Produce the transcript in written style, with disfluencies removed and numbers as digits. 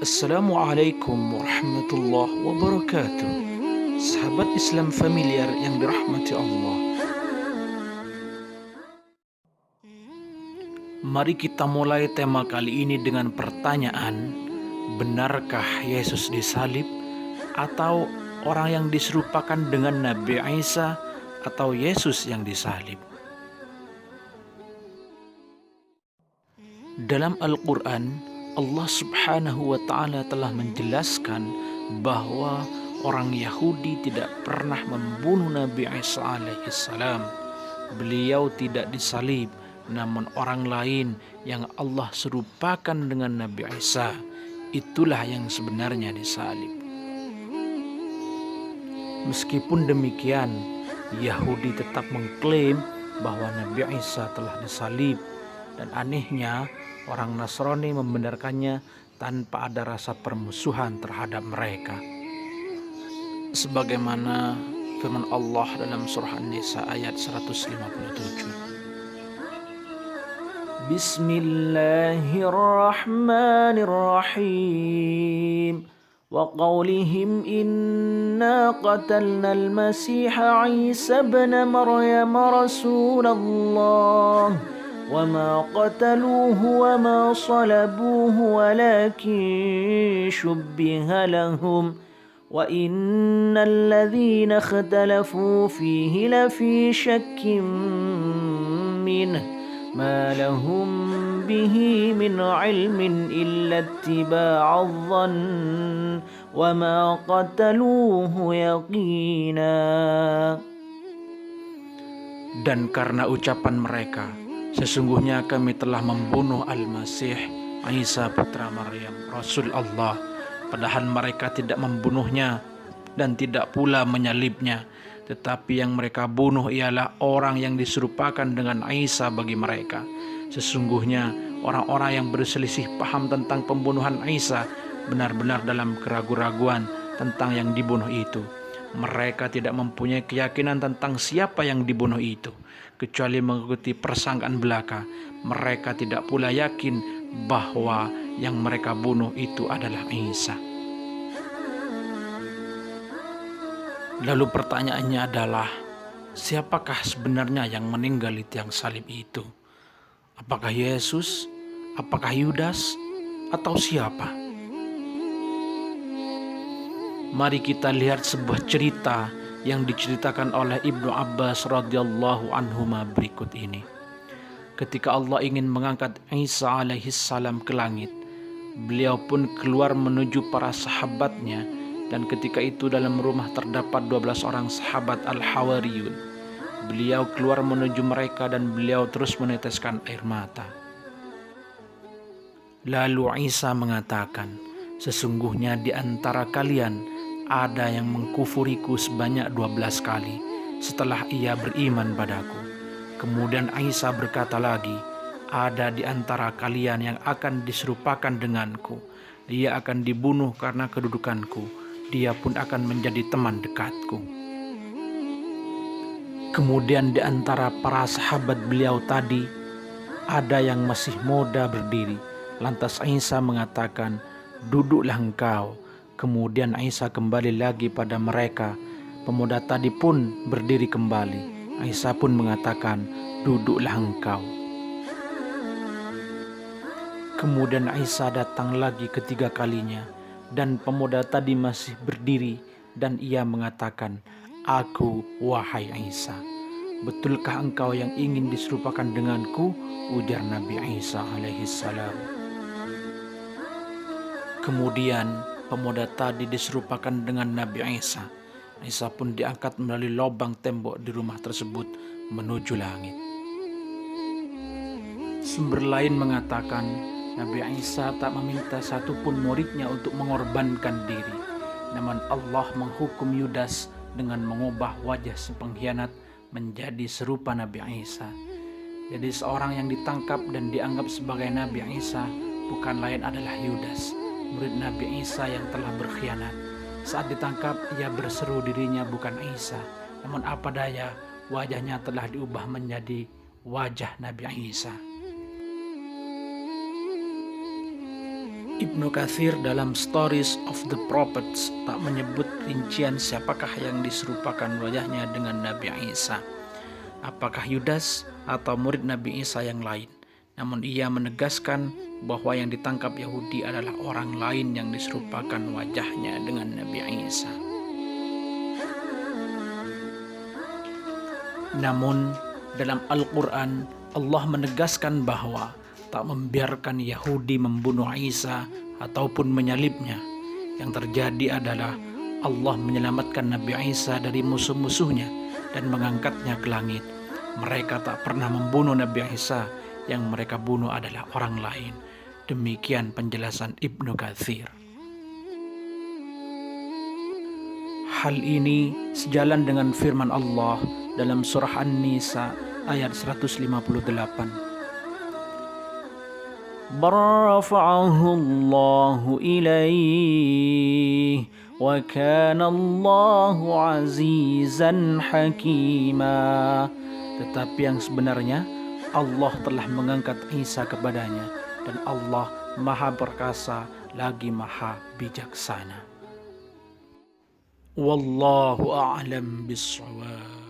Assalamualaikum warahmatullahi wabarakatuh. Sahabat Islam familiar yang dirahmati Allah, mari kita mulai tema kali ini dengan pertanyaan: benarkah Yesus disalib? Atau orang yang diserupakan dengan Nabi Isa? Atau Yesus yang disalib? Dalam Al-Quran, Allah Subhanahu wa Ta'ala telah menjelaskan bahwa orang Yahudi tidak pernah membunuh Nabi Isa alaihissalam. Beliau tidak disalib, namun orang lain yang Allah serupakan dengan Nabi Isa, itulah yang sebenarnya disalib. Meskipun demikian, Yahudi tetap mengklaim bahwa Nabi Isa telah disalib, dan anehnya orang Nasrani membenarkannya tanpa ada rasa permusuhan terhadap mereka. Sebagaimana firman Allah dalam surah An-Nisa ayat 157. Bismillahirrahmanirrahim. Wa qawlihim inna qatalna al-Masiha Isa ibn Maryam Rasulullah وما قتلوه وما صلبوه ولكن شبه لهم وإن الذين اختلفوا فيه لفي شك منه ما لهم به من علم إلا اتباع الظن وما قتلوه يقينا. Dan karena ucapan mereka, sesungguhnya kami telah membunuh Al-Masih Isa putra Maryam, Rasul Allah, padahal mereka tidak membunuhnya dan tidak pula menyalibnya, tetapi yang mereka bunuh ialah orang yang diserupakan dengan Isa bagi mereka. Sesungguhnya orang-orang yang berselisih paham tentang pembunuhan Isa benar-benar dalam keraguan-raguan tentang yang dibunuh itu. Mereka tidak mempunyai keyakinan tentang siapa yang dibunuh itu, kecuali mengikuti persangkaan belaka. Mereka tidak pula yakin bahwa yang mereka bunuh itu adalah Isa. Lalu pertanyaannya adalah, siapakah sebenarnya yang meninggal di tiang salib itu? Apakah Yesus? Apakah Yudas? Atau siapa? Mari kita lihat sebuah cerita yang diceritakan oleh Ibnu Abbas radhiyallahu anhuma berikut ini. Ketika Allah ingin mengangkat Isa alaihissalam ke langit, beliau pun keluar menuju para sahabatnya, dan ketika itu dalam rumah terdapat 12 orang sahabat Al-Hawariyun. Beliau keluar menuju mereka dan beliau terus meneteskan air mata. Lalu Isa mengatakan, sesungguhnya di antara kalian ada yang mengkufuriku sebanyak 12 kali setelah ia beriman padaku. Kemudian Isa berkata lagi, ada di antara kalian yang akan diserupakan denganku. Dia akan dibunuh karena kedudukanku. Dia pun akan menjadi teman dekatku. Kemudian di antara para sahabat beliau tadi, ada yang masih muda berdiri. Lantas Isa mengatakan, duduklah engkau. Kemudian Isa kembali lagi pada mereka. Pemuda tadi pun berdiri kembali. Isa pun mengatakan, duduklah engkau. Kemudian Isa datang lagi ketiga kalinya, dan pemuda tadi masih berdiri, dan ia mengatakan, aku, wahai Isa, betulkah engkau yang ingin diserupakan denganku? Ujar Nabi Isa alaihissalam. Kemudian pemuda tadi diserupakan dengan Nabi Isa. Isa pun diangkat melalui lubang tembok di rumah tersebut menuju langit. Sumber lain mengatakan, Nabi Isa tak meminta satupun muridnya untuk mengorbankan diri. Namun Allah menghukum Yudas dengan mengubah wajah si pengkhianat menjadi serupa Nabi Isa. Jadi seorang yang ditangkap dan dianggap sebagai Nabi Isa bukan lain adalah Yudas, murid Nabi Isa yang telah berkhianat. Saat ditangkap, ia berseru dirinya bukan Isa, namun apa daya, wajahnya telah diubah menjadi wajah Nabi Isa. Ibnu Katsir dalam Stories of the Prophets tak menyebut rincian siapakah yang diserupakan wajahnya dengan Nabi Isa, apakah Yudas atau murid Nabi Isa yang lain. Namun ia menegaskan bahwa yang ditangkap Yahudi adalah orang lain yang diserupakan wajahnya dengan Nabi Isa. Namun dalam Al-Quran Allah menegaskan bahwa tak membiarkan Yahudi membunuh Isa ataupun menyalibnya. Yang terjadi adalah Allah menyelamatkan Nabi Isa dari musuh-musuhnya dan mengangkatnya ke langit. Mereka tak pernah membunuh Nabi Isa, yang mereka bunuh adalah orang lain. Demikian penjelasan Ibnu Katsir. Hal ini sejalan dengan firman Allah dalam surah An-Nisa ayat 158. Barrafa'ahu Allahu ilaih wa kana Allahu azizan hakima. Tetapi yang sebenarnya Allah telah mengangkat Isa kepadanya, dan Allah maha perkasa lagi maha bijaksana. Wallahu a'lam bissawab.